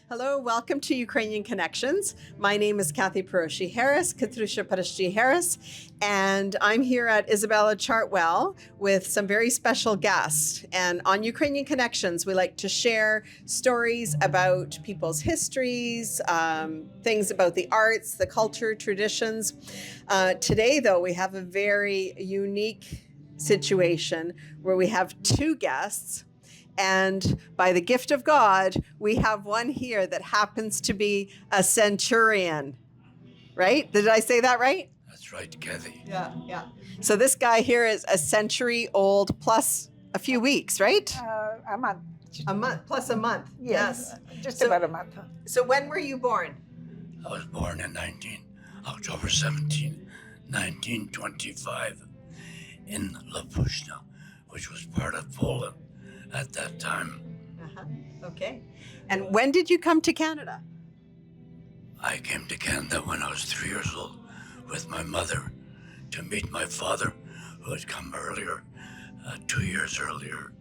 Hello, welcome to Ukrainian Connections. My name is Cathy Harris, Katrusha Harris, and I'm here at Isabella Chartwell with some very special guests. And on Ukrainian Connections, we like to share stories about people's histories, things about the arts, the culture, traditions. Today, though, we have a very unique situation where we have two guests. And by the gift of God, we have one here that happens to be a centurion, right? Did I say that right? That's right, Cathy. Yeah. So this guy here is a century old plus a few weeks, right? A month. A month plus a month. Yes. Just So- about a month. So when were you born? I was born in October 17, 1925, in Lapushna, which was part of Poland at that time. Okay. And when did you come to Canada? I came to Canada when I was 3 years old with my mother to meet my father, who had come earlier, 2 years earlier.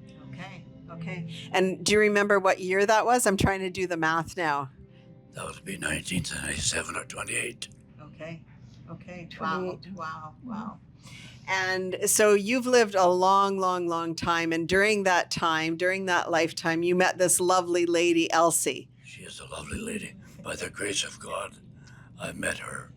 Okay. And do you remember what year that was? I'm trying to do the math now. That would be 1997 or 28. Okay. 28. Wow. And so you've lived a long time. And during that time, during that lifetime, you met this lovely lady, Elsie. She is a lovely lady. By the grace of God, I met her.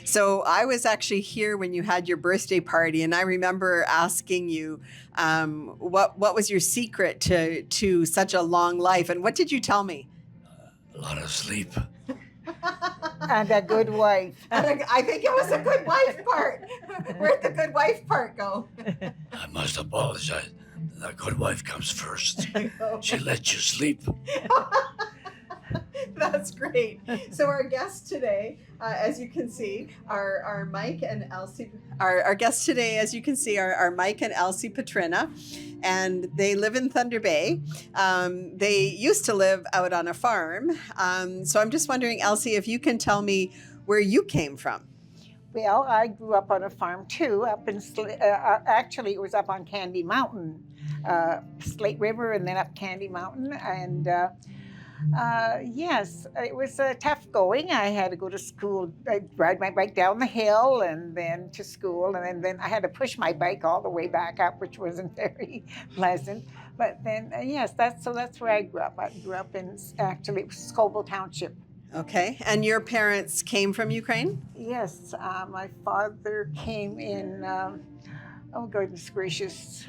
So I was actually here when you had your birthday party, and I remember asking you, what was your secret to such a long life? And what did you tell me? A lot of sleep. And a good wife. I think it was a good wife part. Where'd the good wife part go? I must apologize. The good wife comes first. She lets you sleep. That's great. So our guests today, as you can see, are Mike and Elsie. Our guests today, as you can see, are Mike and Elsie Petryna, and they live in Thunder Bay. They used to live out on a farm. So I'm just wondering, Elsie, if you can tell me where you came from. Well, I grew up on a farm too, up in actually it was up on Candy Mountain, Slate River, and then up Candy Mountain, and yes, it was tough going. I had to go to school. I'd ride my bike down the hill and then to school, and then I had to push my bike all the way back up, which wasn't very pleasant. But then, yes, that's where I grew up. I grew up in actually Scoville Township. Okay. And your parents came from Ukraine? Yes, my father came in. Oh goodness gracious.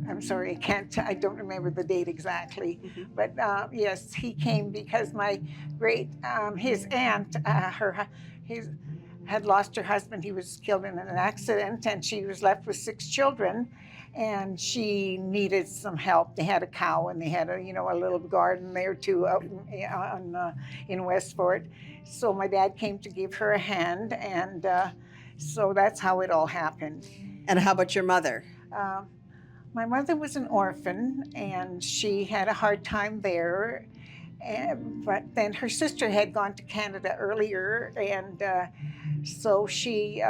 I'm sorry, I don't remember the date exactly, but yes, he came because my his aunt, had lost her husband. He was killed in an accident, and she was left with 6 children, and she needed some help. They had a cow, and they had a little garden there too out in Westfort. So my dad came to give her a hand, and so that's how it all happened. And how about your mother? My mother was an orphan, and she had a hard time there. But then her sister had gone to Canada earlier, and so she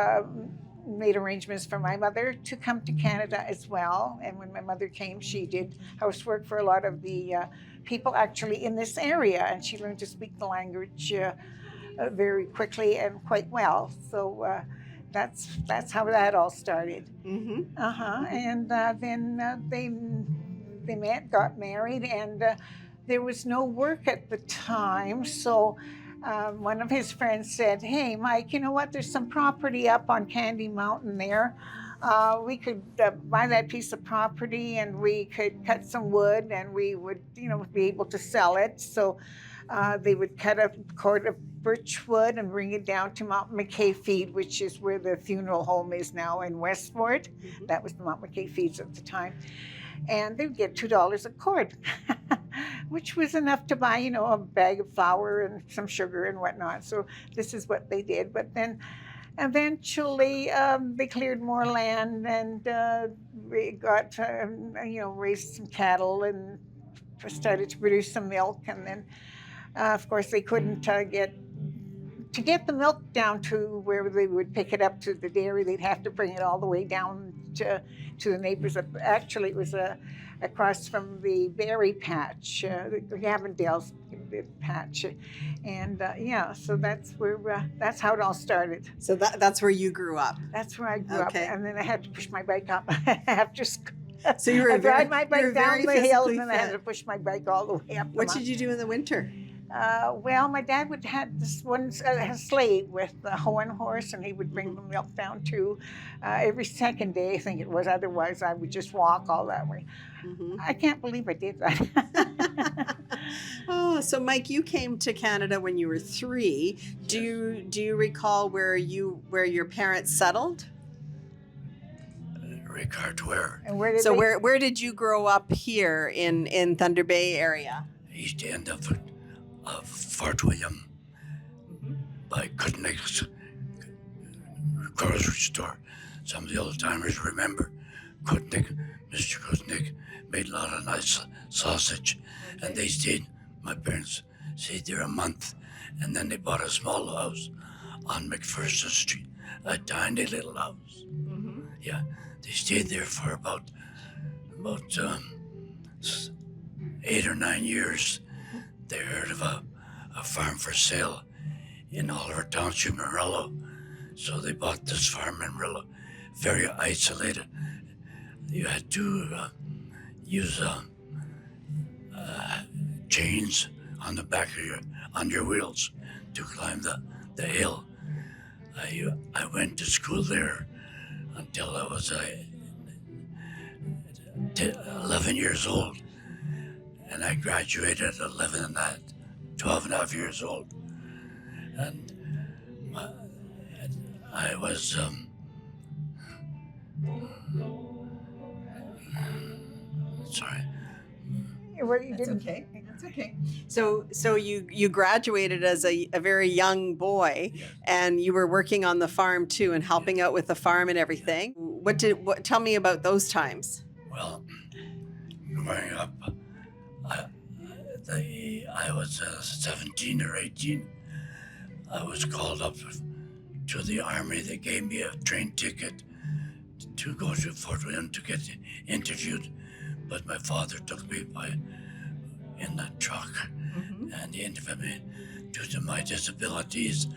made arrangements for my mother to come to Canada as well. And when my mother came, she did housework for a lot of the people actually in this area, and she learned to speak the language very quickly and quite well. So that's how that all started. And then they met, got married, and there was no work at the time. So one of his friends said, "Hey, Mike, you know what? There's some property up on Candy Mountain there. We could buy that piece of property, and we could cut some wood, and we would, be able to sell it." So they would cut a cord of birch wood and bring it down to Mount McKay Feed, which is where the funeral home is now in Westfort. That was the Mount McKay Feeds at the time. And they would get $2 a cord, which was enough to buy, a bag of flour and some sugar and whatnot. So this is what they did. But then eventually they cleared more land, and we got, raised some cattle and started to produce some milk. And then, of course, they couldn't get the milk down to where they would pick it up to the dairy. They'd have to bring it all the way down to the neighbors. Actually, it was a across from the berry patch, the Avondale's patch. And yeah, so that's how it all started. So that's where you grew up. That's where I grew up. Okay. And then I had to push my bike up after school. So you were I'd ride my you were bike down very the hill, and physically then I had fit. to push my bike all the way up. What did you do in the winter? Well, my dad would have this one sleigh with the hoe and horse, and he would bring the milk down too. Every second day, I think it was. Otherwise, I would just walk all that way. Mm-hmm. I can't believe I did that. Oh, so Mike, you came to Canada when you were 3. Do you recall where your parents settled? Regard where? And where did So they, where did you grow up here in Thunder Bay area? East end of Fort William by Kutnick's grocery store. Some of the old timers remember Kutnick. Mr. Kutnick made a lot of nice sausage, and they stayed. My parents stayed there a month, and then they bought a small house on McPherson Street, a tiny little house. Mm-hmm. Yeah, they stayed there for about 8 or 9 years. They heard of a farm for sale in Oliver Township, Murillo. So they bought this farm in Murillo, very isolated. You had to use chains on the back of your wheels to climb the hill. I went to school there until I was 11 years old, and I graduated at 12 and a half years old, and I was sorry. where you That's didn't, okay. That's okay. So you graduated as a very young boy, Yeah. and you were working on the farm too and helping out with the farm and everything. Tell me about those times? Well, growing up, I was 17 or 18. I was called up to the army. They gave me a train ticket to go to Fort William to get interviewed, but my father took me in the truck, and he interviewed me. Due to my disabilities,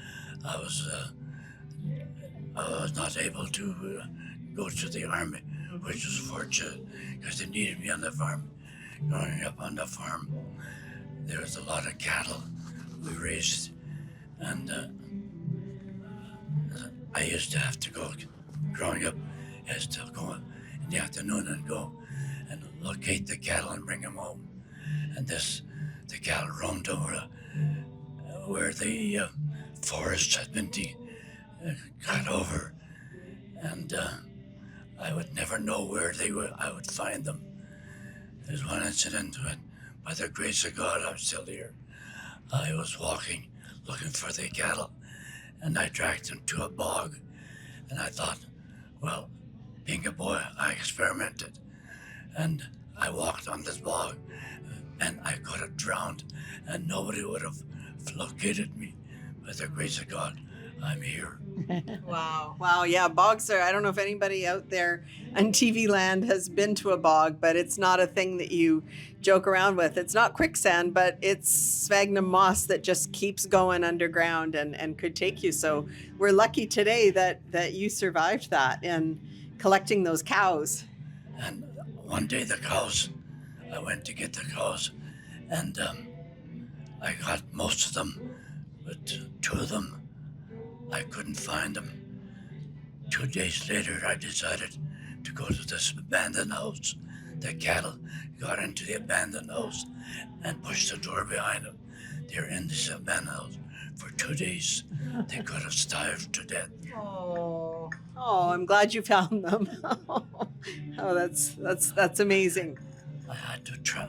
I was not able to go to the army, which was fortunate because they needed me on the farm. Growing up on the farm, there was a lot of cattle we raised, and I used to have to go. Growing up, I used to go in the afternoon and go and locate the cattle and bring them home. And the cattle roamed over where the forests had been cut over, and I would never know where they were. I would find them. There's one incident when, by the grace of God, I'm still here. I was walking, looking for the cattle, and I dragged them to a bog. And I thought, well, being a boy, I experimented. And I walked on this bog, and I could have drowned, and nobody would have located me. By the grace of God, I'm here. Wow. Yeah, bogs are, I don't know if anybody out there on TV land has been to a bog, but it's not a thing that you joke around with. It's not quicksand, but it's sphagnum moss that just keeps going underground and could take you. So we're lucky today that you survived that and collecting those cows. And one day I went to get the cows, and I got most of them, but 2 of them, I couldn't find them. 2 days later, I decided to go to this abandoned house. The cattle got into the abandoned house and pushed the door behind them. They're in this abandoned house for 2 days. They could have starved to death. Oh, I'm glad you found them. Oh, that's amazing. I had to try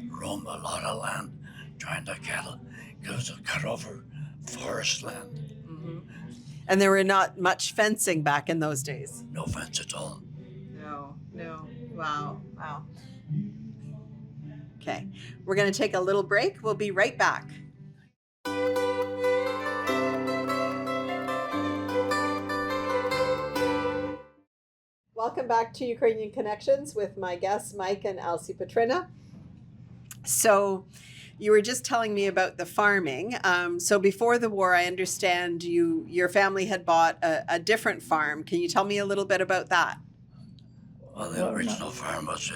roam a lot of land, trying to cattle. It was a cut over forest land. Mm-hmm. And there were not much fencing back in those days. No fence at all. No. Wow. Okay, we're going to take a little break. We'll be right back. Welcome back to Ukrainian Connections with my guests, Mike and Elsie Petryna. So you were just telling me about the farming. So before the war, I understand your family had bought a different farm. Can you tell me a little bit about that? Well, the original farm was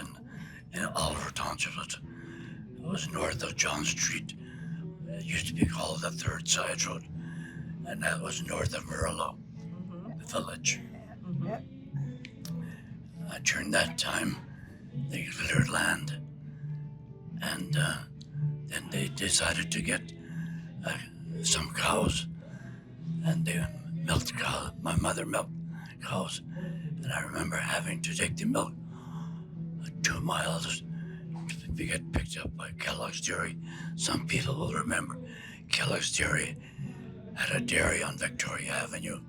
in Oliver Township. It was north of John Street. It used to be called the Third Side Road, and that was north of Murillo, the village. During that time, they cleared land, and then they decided to get some cows, and they milked cows. My mother milked cows, and I remember having to take the milk 2 miles to get picked up by Kellogg's Dairy. Some people will remember Kellogg's Dairy had a dairy on Victoria Avenue,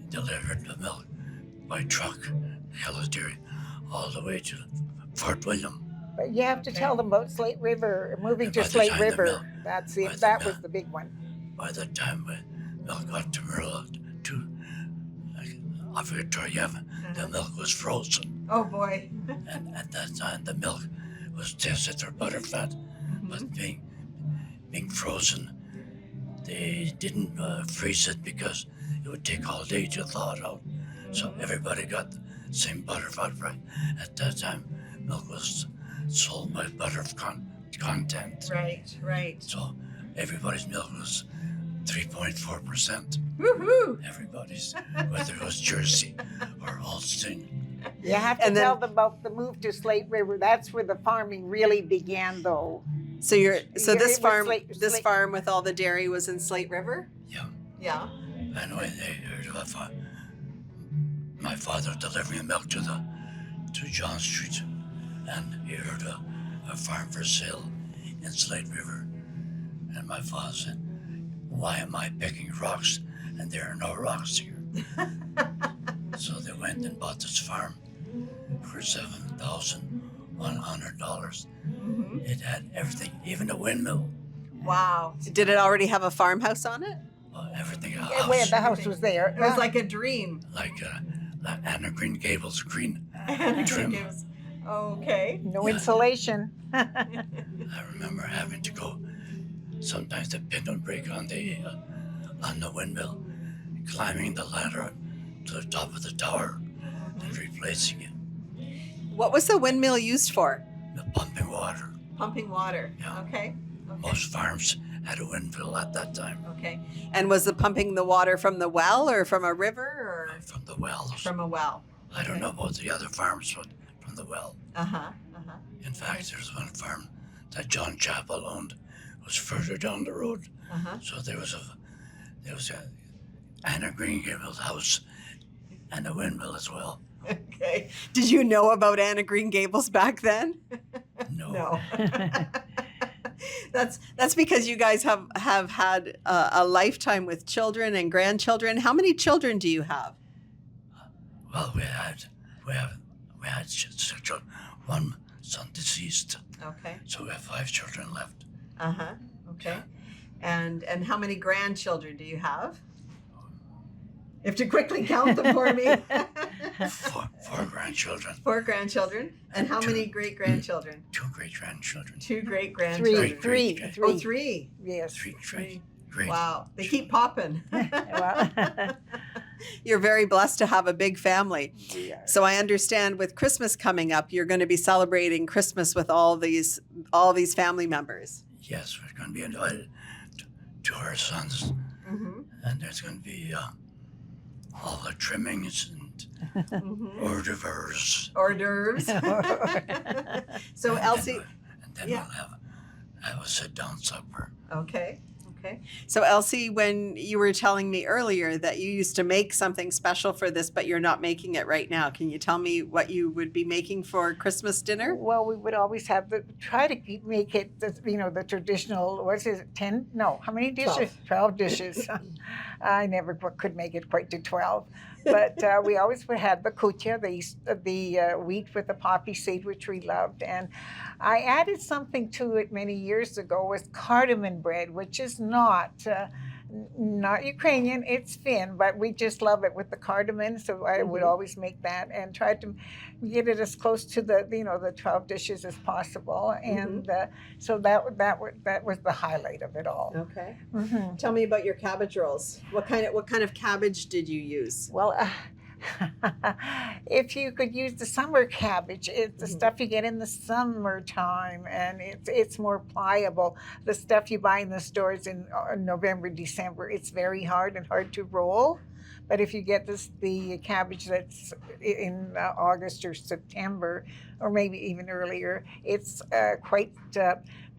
delivered the milk by truck, Kellogg's Dairy, all the way to Fort William. But you have to tell them about Slate River, moving to By the Slate time the River. milk- That's by it. the That milk- was the big one. By the time milk got to Murillo, to off Victoria Avenue, the milk was frozen. Oh boy. And at that time, the milk was tested for butterfat, but being frozen, they didn't freeze it because it would take all day to thaw it out. So everybody got the same butterfat price. At that time, milk was sold by butter content. Right. So everybody's milk was 3.4%. Woohoo! Everybody's, whether it was Jersey or Holstein. You have to And then- tell them about the move to Slate River. That's where the farming really began, though. So this it was farm, Slate- farm with all the dairy was in Slate River? Yeah. Yeah. And when they heard of my father delivering milk to John Street, and he heard a farm for sale in Slate River, and my father said, "Why am I picking rocks and there are no rocks here?" So they went and bought this farm for $7,100. It had everything, even a windmill, Wow. Did it already have a farmhouse on it? everything. A Yeah, where house, the house was there. It was like a dream. like Anna Green Gables green It trim. was- okay. no Yeah. insulation. I remember having to go. Sometimes the pin would break on the windmill, climbing the ladder to the top of the tower and replacing it. What was the windmill used for? The pumping water. Pumping water. Yeah. Okay. Most farms had a windmill at that time. Okay. And was the pumping the water from the well or from a river or From the wells. from a well? I don't know about the other farms, but from the well. Uh-huh. In fact, there's one farm that John Chappell owned. It was further down the road. Uh-huh. So there was a Anna Green Gables house and a windmill as well. Okay. Did you know about Anna Green Gables back then? No. That's because you guys have had a lifetime with children and grandchildren. How many children do you have? Well, we had 6 children. One son deceased, Okay. so we have 5 children left. Uh-huh. Okay. And how many grandchildren do you have? You have to quickly count them for me. 4 grandchildren, 4 grandchildren. And how many great grandchildren? 2 great grandchildren, 2 great Three, grandchildren. three, Three. three. Oh, 3. Yes. 3 Three. great. Wow. They keep popping. Well, You're very blessed to have a big family. we are. So I understand with Christmas coming up, you're going to be celebrating Christmas with all these family members. Yes, we're going to be invited to our sons, Mm-hmm. and there's going to be all the trimmings and hors d'oeuvres. Hors d'oeuvres. So Elsie, And then yeah. we'll have a sit-down supper. okay. So Elsie, when you were telling me earlier that you used to make something special for this, but you're not making it right now, can you tell me what you would be making for Christmas dinner? Well, we would always have try to make it the traditional. What is it? 10? No, how many dishes? 12 dishes. I never could make it quite to 12, but we always would have the kutia, the wheat with the poppy seed, which we loved, and I added something to it many years ago with cardamom bread, which is not Not Ukrainian, it's Finn, but we just love it with the cardamom. So I would always make that and try to get it as close to the the 12 dishes as possible. And so that was the highlight of it all. Okay. Hmm. Tell me about your cabbage rolls. What kind of cabbage did you use? Well, if you could use the summer cabbage, it's the stuff you get in the summertime, and it's more pliable. The stuff you buy in the stores in November, December, it's very hard and hard to roll. But if you get the cabbage that's in August or September, or maybe even earlier, it's quite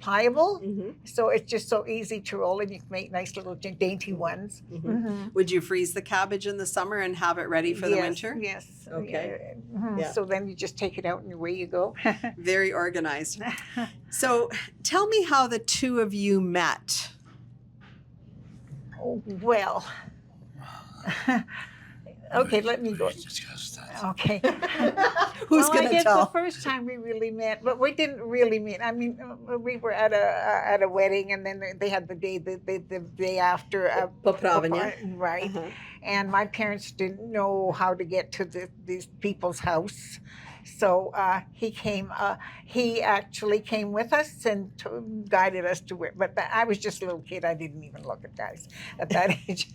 pliable. So it's just so easy to roll, and you can make nice little dainty ones. Would you freeze the cabbage in the summer and have it ready for the winter? Yes. Okay. Yeah. So then you just take it out and away you go. Very organized. So tell me how the two of you met. Oh, well. Okay, let me go. We discussed that. Okay. Who's Well, going I to guess tell? the first time we really met, but we didn't really meet. I mean, we were at a wedding, and then they had the day after. Popravlення. Right. And my parents didn't know how to get to these people's house. So he actually came with us and guided us to where, but I was just a little kid. I didn't even look at guys at that age.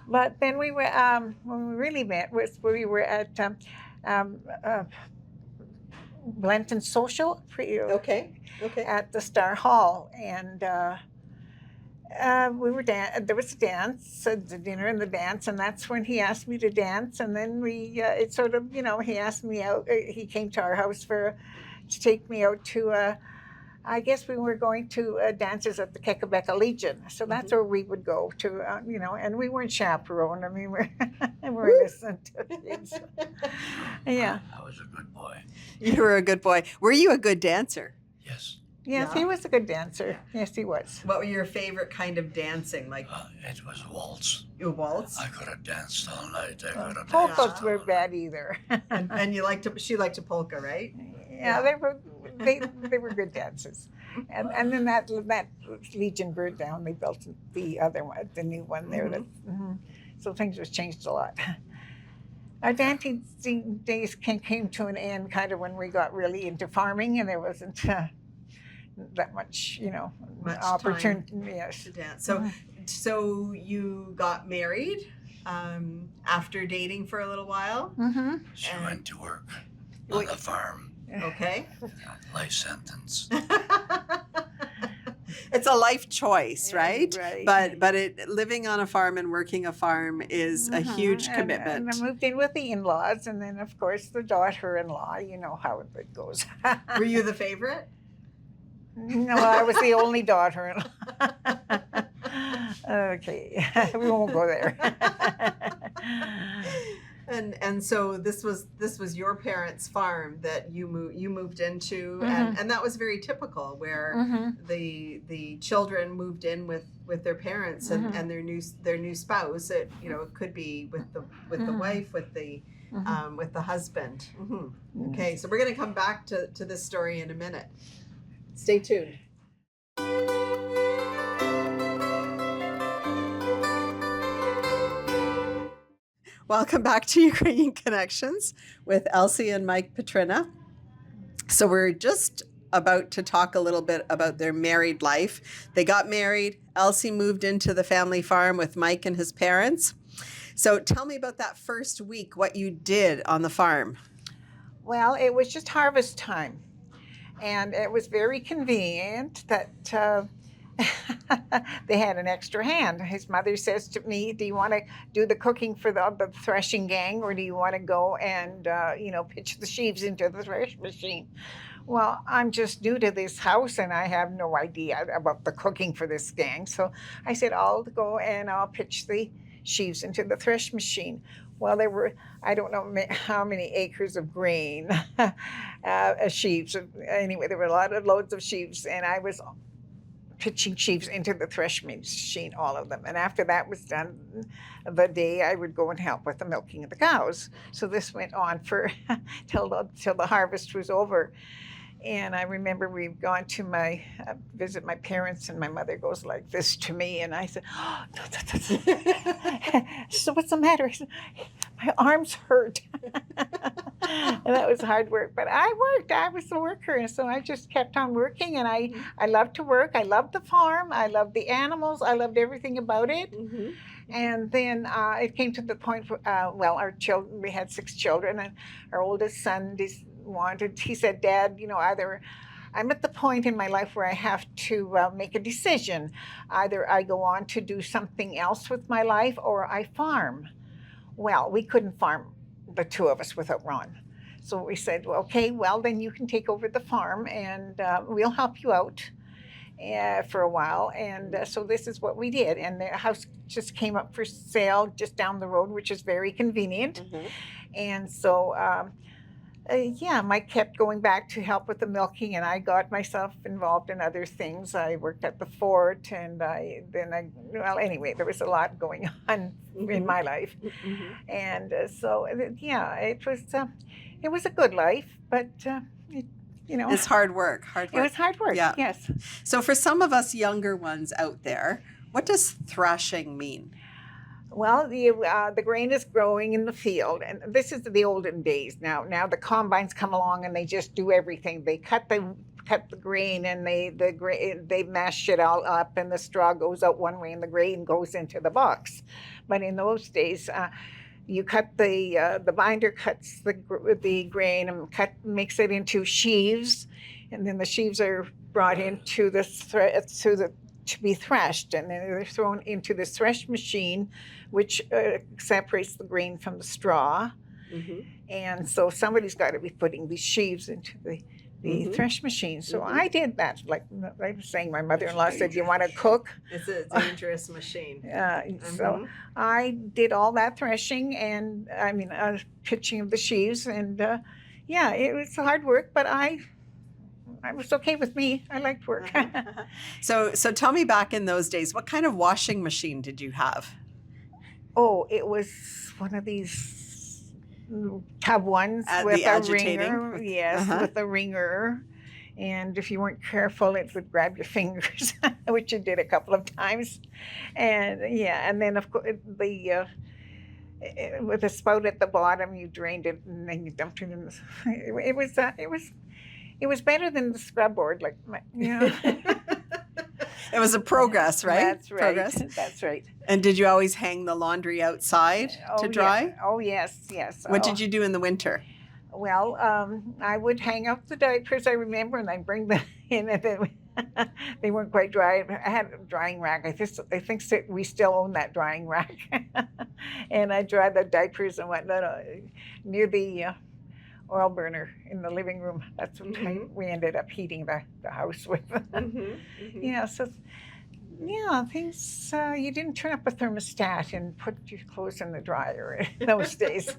But then we were, when we really met was when we were at Blenton Social Okay. at the Star Hall. And we were there was a dance, the dinner and the dance, and that's when he asked me to dance. And then it sort of, he asked me out. He came to our house to take me out to. I guess we were going to dances at the Kekabeka Legion, so that's where we would go to. And we weren't chaperoned. I mean, we're innocent kids. Yeah. I was a good boy. You were a good boy. Were you a good dancer? Yes. Yes, Yeah. he was a good dancer. Yes, he was. What were your favorite kind of dancing? Like It was waltz. you waltz? I could have danced all night. I could have Polkas danced all weren't bad either. And she liked to polka, right? Yeah, they were good dances. And then that Legion burned down. They built the other one, the new one there. So things have changed a lot. Our dancing days came to an end kind of when we got really into farming, and there wasn't that much, Much opportunity. Yes. To dance. So you got married after dating for a little while. She went to work on the farm. Okay. Life sentence. It's a life choice, right? Right. But living on a farm and working a farm is a huge commitment. And I moved in with the in-laws, and then of course the daughter-in-law. You know how it goes. Were you the favorite? No, I was the only daughter-in-law. Okay, we won't go there. And so this was your parents' farm that you moved into, and that was very typical, where the children moved in with their parents and their new spouse. It could be with the wife, with the husband. Okay, so we're going to come back to this story in a minute. Stay tuned. Welcome back to Ukrainian Connections with Elsie and Mike Petryna. So we're just about to talk a little bit about their married life. They got married. Elsie moved into the family farm with Mike and his parents. So tell me about that first week, what you did on the farm. Well, it was just harvest time, and it was very convenient that they had an extra hand. His mother says to me, "Do you want to do the cooking for the threshing gang, or do you want to go and pitch the sheaves into the thresh machine?" Well, I'm just new to this house and I have no idea about the cooking for this gang. So I said, I'll go and I'll pitch the sheaves into the thresh machine. Well, there were, I don't know how many acres of grain, sheaves. Anyway, there were a lot of loads of sheaves, and I was pitching sheaves into the thresh machine, all of them. And after that was done, the day I would go and help with the milking of the cows. So this went on for till the harvest was over. And I remember we've gone to my visit my parents, and my mother goes like this to me, and I said, oh, so what's the matter? I said, my arms hurt. And that was hard work, but I worked. I was a worker, and so I just kept on working. And I loved to work. I loved the farm. I loved the animals. I loved everything about it. Mm-hmm. And then it came to the point where, well, our children, we had 6 children, and our oldest son he said, Dad, either I'm at the point in my life where I have to make a decision. Either I go on to do something else with my life, or I farm. Well, we couldn't farm, the 2 of us, without Ron. So we said, well, okay, well, then you can take over the farm, and we'll help you out for a while. And so this is what we did. And the house just came up for sale just down the road, which is very convenient. Mm-hmm. And so Mike kept going back to help with the milking, and I got myself involved in other things. I worked at the fort, and anyway, there was a lot going on in my life. Mm-hmm. And it was a good life, but It's hard work. it was hard work. Yeah. Yes. So for some of us younger ones out there, what does thrashing mean? Well, the grain is growing in the field, and this is the olden days. Now the combines come along, and they just do everything. They cut the grain, and they mash it all up, and the straw goes out one way, and the grain goes into the box. But in those days, you cut the binder cuts the grain and makes it into sheaves, and then the sheaves are brought into to be threshed, and then they're thrown into this thresh machine, which separates the grain from the straw. Mm-hmm. And so somebody's got to be putting these sheaves into the Mhm. thresh machine. So Mhm. I did that. Like I was saying, my mother-in-law said, "You want to cook?" It's a dangerous machine. So Mhm. I did all that threshing, and pitching of the sheaves, and it was hard work, but I was okay with me. I liked work. So tell me, back in those days, what kind of washing machine did you have? Oh, it was one of these tub ones with The a agitating? ringer. Yes, Uh-huh. with a ringer. And if you weren't careful, it would grab your fingers, which it did a couple of times. And then of course with a spout at the bottom, you drained it and then you dumped it in. It was better than the scrub board, It was a progress, right? That's right. Progress. That's right. And did you always hang the laundry outside to dry? Yeah. Oh yes. What did you do in the winter? Well, I would hang out the diapers, I remember, and I'd bring them in, and then they weren't quite dry. I had a drying rack. I think we still own that drying rack. And I dried the diapers and whatnot near the oil burner in the living room. That's what we ended up heating the house with. Yeah, so things, you didn't turn up a thermostat and put your clothes in the dryer in those days.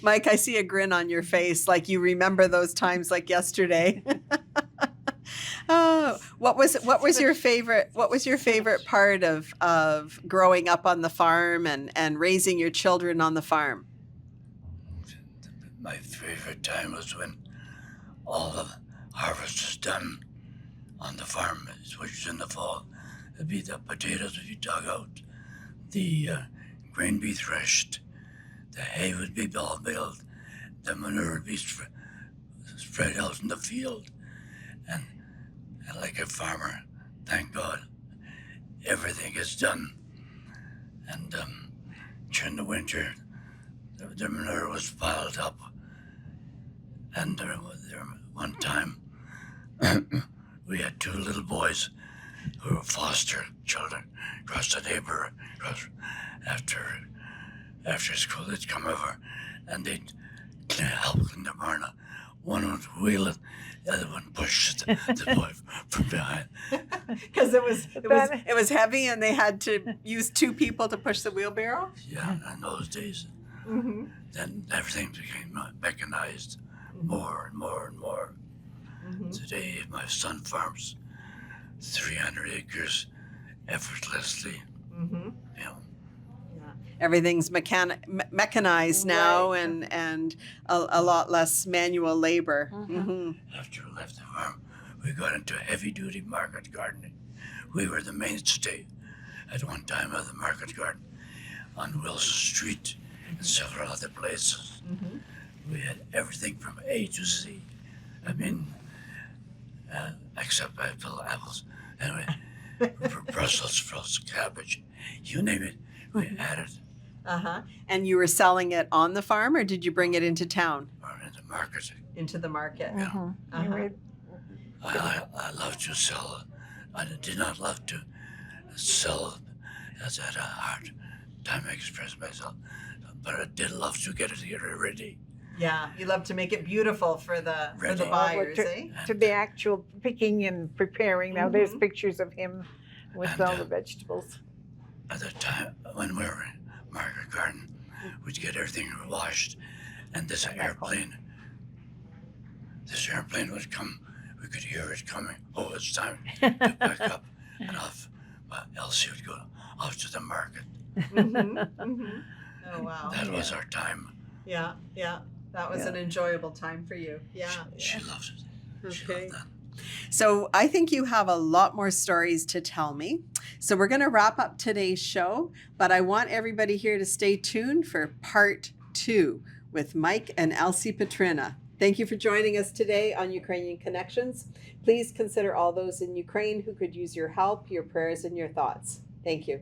Mike, I see a grin on your face, like you remember those times like yesterday. Oh, what was your favorite part of growing up on the farm and raising your children on the farm? My favorite time was when all the harvest is done on the farm, which is in the fall. It'd be the potatoes would be dug out, the grain be threshed, the hay would be all baled, the manure would be spread out in the field. And like a farmer, thank God, everything is done. And during the winter, the manure was piled up. And there one time, we had 2 little boys who were foster children across the neighbor. After school, they'd come over and they'd help in the barn. One would wheel it, the other one pushed the boy from behind. Because it was heavy, and they had to use 2 people to push the wheelbarrow. Yeah, in those days. Mm-hmm. Then everything became mechanized more and more and more. Mm-hmm. Today, my son farms 300 acres effortlessly. Mm-hmm. Yeah. everything's mechanized now, Right. and a lot less manual labor. Mhm. After we left the farm, we got into heavy-duty market gardening. We were the mainstay at one time of the market garden on Wilson Street and several other places. We had everything from A to Z. I mean, except apples. Anyway, Brussels sprouts, cabbage, you name it, we had it. And you were selling it on the farm, or did you bring it into town? Or in the market. Into the market. Mhm. Uh-huh. You were- I love to sell. I did not love to sell as at a hard time I express myself, but I did love to get it here ready. Yeah, you love to make it beautiful for the Ready. buyers, to, eh? to the actual picking and preparing. Now there's Mhm. pictures of him with And, all the vegetables. At the time when we were in market garden, we'd get everything washed, and this airplane would come. We could hear it coming. Oh, it's time to pack up and off. But Elsie would go off to the market. Oh wow. That was our time. Yeah. That was an enjoyable time for you. Yeah. She loved it. She Okay. loved that. So I think you have a lot more stories to tell me. So we're going to wrap up today's show, but I want everybody here to stay tuned for part 2 with Mike and Elsie Petryna. Thank you for joining us today on Ukrainian Connections. Please consider all those in Ukraine who could use your help, your prayers, and your thoughts. Thank you.